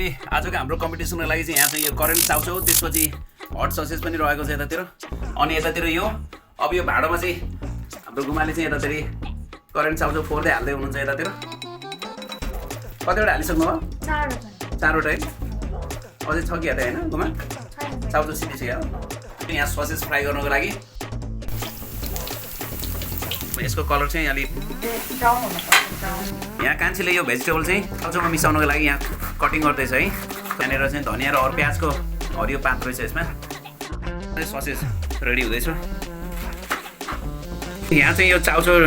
साथीहरु आजको हाम्रो कम्पिटिसनको लागि चाहिँ यहाँ चाहिँ यो करेन्ट चाउचाउ त्यसपछि हट ससेज पनि रहेको छ यतातिर अनि यतातिर यो अब यो भाडोमा चाहिँ हाम्रो गुमाले चाहिँ यतातिर करेन्ट चाउचाउ फोर्दै हाल्दै हुनुहुन्छ यतातिर कतिवटा हालिसक्नु भयो चारवटा है अझै छ कि हैन गुमा चाउचाउ सिधिसक्यो यहाँ ससेज फ्राई गर्नको लागि यसको कलर चाहिँ अलि यहाँ कान्छीले यो भेजिटेबल चाहिँ चाउचाउमा मिसाउनको लागि यहाँ कटिङ गर्दैछ है त्यहाँनिर चाहिँ धनिया र अरू प्याजको हरियो पात रहेछ यसमा ससेज रेडी हुँदैछ यहाँ चाहिँ यो चाउचाउ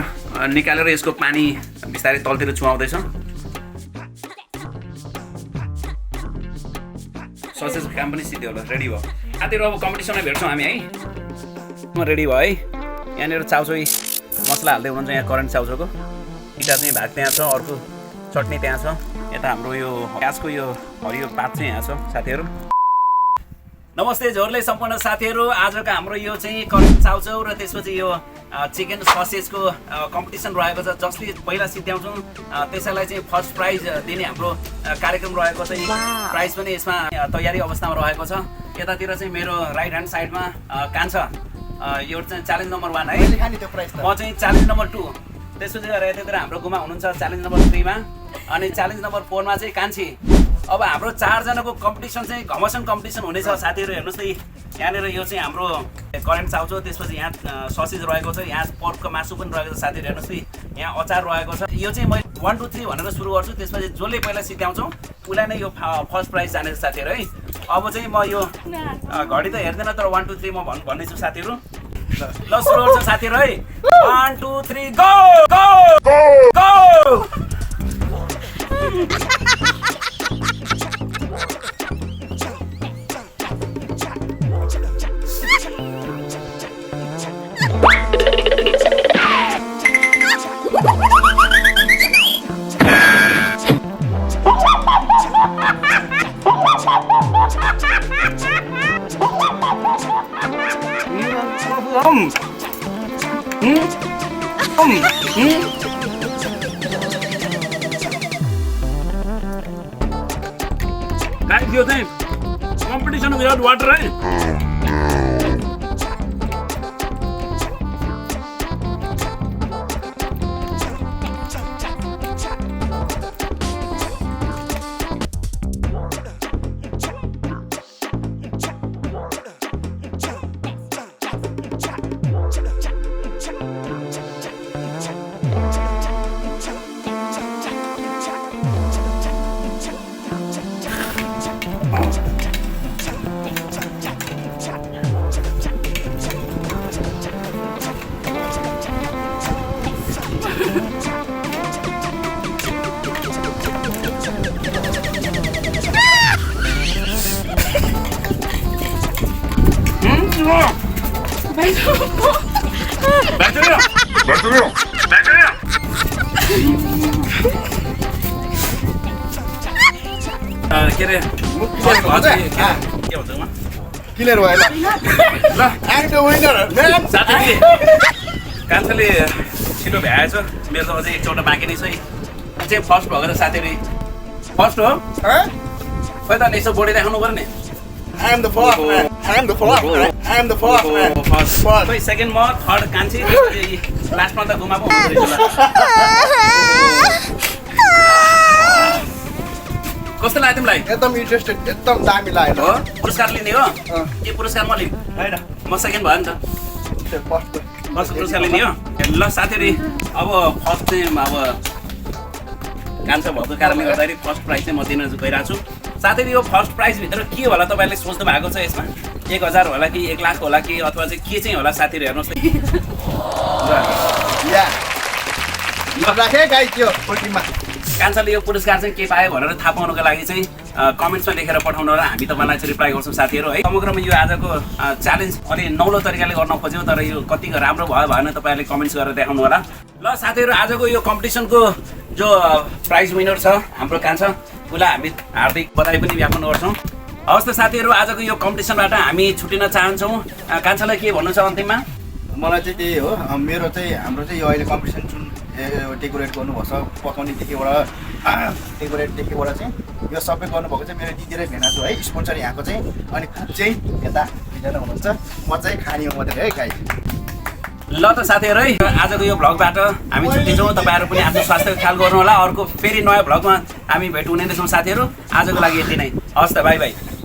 निकालेर यसको पानी बिस्तारै तलतिर चुहाउँदैछ ससेज काम पनि सिद्धि होला रेडी भयो साथीहरु अब कम्पिटिसनमा भेट्छौँ हामी है रेडी भयो है यहाँनिर चाउचाउ मसला हाल्दै हुनुहुन्छ यहाँ करेन्ट चाउचाउको इटा चाहिँ भाग त्यहाँ छ अर्को चटनी त्यहाँ छ यता हाम्रो यो प्याजको यो हरियो पात चाहिँ यहाँ छ साथीहरु नमस्ते जोरले सम्पूर्ण साथीहरु आजको हाम्रो यो चाहिँ करेन्ट चाउचाउ र त्यसपछि यो चिकन ससेजको कम्पिटिसन रहेको छ जसले पहिला सिद्ध्याउँछौँ त्यसैलाई चाहिँ फर्स्ट प्राइज दिने हाम्रो कार्यक्रम रहेको छ प्राइज पनि यसमा तयारी अवस्थामा रहेको छ यतातिर चाहिँ मेरो राइट ह्यान्ड साइडमा कान्छ यो चाहिँ च्यालेन्ज नम्बर 1 है म चाहिँ च्यालेन्ज नम्बर 2 त्यसपछि गएर यतातिर हाम्रो गुमा हुनुहुन्छ च्यालेन्ज नम्बर 3 मा अनि च्यालेन्ज नम्बर 4 मा चाहिँ कान्छी अब हाम्रो 4 जनाको कम्पिटिसन चाहिँ घमसन कम्पिटिसन हुनेछ साथीहरु हेर्नुस् त यहाँनिर यो चाहिँ हाम्रो करेन्ट चाउचाउ त्यसपछि यहाँ ससेज रहेको छ यहाँ पर्कको मासु पनि रहेको छ साथीहरु हेर्नुस् त यहाँ अचार रहेको छ यो चाहिँ मैले 1 2 3 भनेर सुरु गर्छु त्यसपछि जसले पहिला सिद्ध्याउँछौँ उलाई नै यो फर्स्ट प्राइज जानेछ साथीहरु है अब चाहिँ म यो घडी त हेर्दैन तर 1 2 3 म भन्ने छु साथीहरु ल सुरु गर्छ साथीहरु है 1 2 3 go go go Guys, you think competition without water, right? Bacteria! Bacteria! Bacteria! के रे क्लियर भयो ल आई द विनर म्यान साथीले कान्छले छिटो भ्याएछ मेरो त अझै एकचोटि बाँकी नै छ चाहिँ फर्स्ट भएर साथीले फर्स्ट हो खोइ त यसो बोडी देखाउनु पर्ने I am the fourth man. I am the fourth man. I am the fourth man. First. Second म थर्ड कान्छी लास्टमा त गुमा पो हुन्छ रहेछ कस्तो लाग्यो तिमीलाई एकदम इन्ट्रेस्टेड एकदम दामी लाग्यो हो पुरस्कार लिने हो के पुरस्कार म लिम हैन म सेकेन्ड भयो नि त फर्स्ट पुरस्कार लिने हो ल साथीहरु अब फर्स्ट चाहिँ अब कान्छा भएको कारणले गर्दाखेरि फर्स्ट प्राइज चाहिँ म दिन गइरहेको छु साथीहरु यो फर्स्ट प्राइज भित्र के होला तपाईहरुले सोच्नु भएको छ यसमा 1000 होला कि 1 लाख होला कि अथवा चाहिँ के चाहिँ होला साथीहरु हेर्नुस् या यो राखे गाइस यो पोल्टीमा कान्छाले यो पुरस्कार चाहिँ के पायो भनेर थाहा पाउनको लागि चाहिँ कमेन्ट्समा लेखेर पठाउनु र हामी तपाईलाई चाहिँ रिप्लाई गर्छौं साथीहरु है समग्रमा यो आजको च्यालेन्ज अलि नौलो तरिकाले गर्न खोज्यौ तर यो कतिको राम्रो भयो भएन तपाईहरुले कमेन्ट्स गरेर देखाउनु होला ल साथीहरु आजको यो कम्पिटिसनको जो प्राइज विनर छ हाम्रो कान्छा उलाई हामी हार्दिक बधाई पनि ज्ञापन गर्छौं हवस् त साथीहरु आजको यो कम्पिटिसनबाट हामी छुटिन चाहन्छौं कान्छालाई के भन्नु छ अन्तिममा मलाई चाहिँ त्यही हो मेरो चाहिँ हाम्रो चाहिँ यो अहिले कम्पिटिसन जुन डेकोरेट गर्नुभएको छ पकाउनेदेखिबाट चाहिँ यो सबै गर्नुभएको चाहिँ मेरो दिदी र भेना छु है स्पोन्सर यहाँको चाहिँ अनि कुक चाहिँ यता दुईजना हुनुहुन्छ म चाहिँ खाने हो मात्रै है गाइस ल त साथीहरू है आजको यो भ्लगबाट हामी छुट्टिन्छौँ तपाईँहरू पनि आफ्नो स्वास्थ्यको ख्याल गर्नु होला अर्को फेरि नयाँ भ्लगमा हामी भेट हुने नै छौँ साथीहरू आजको लागि यति नै हस् त बाई बाई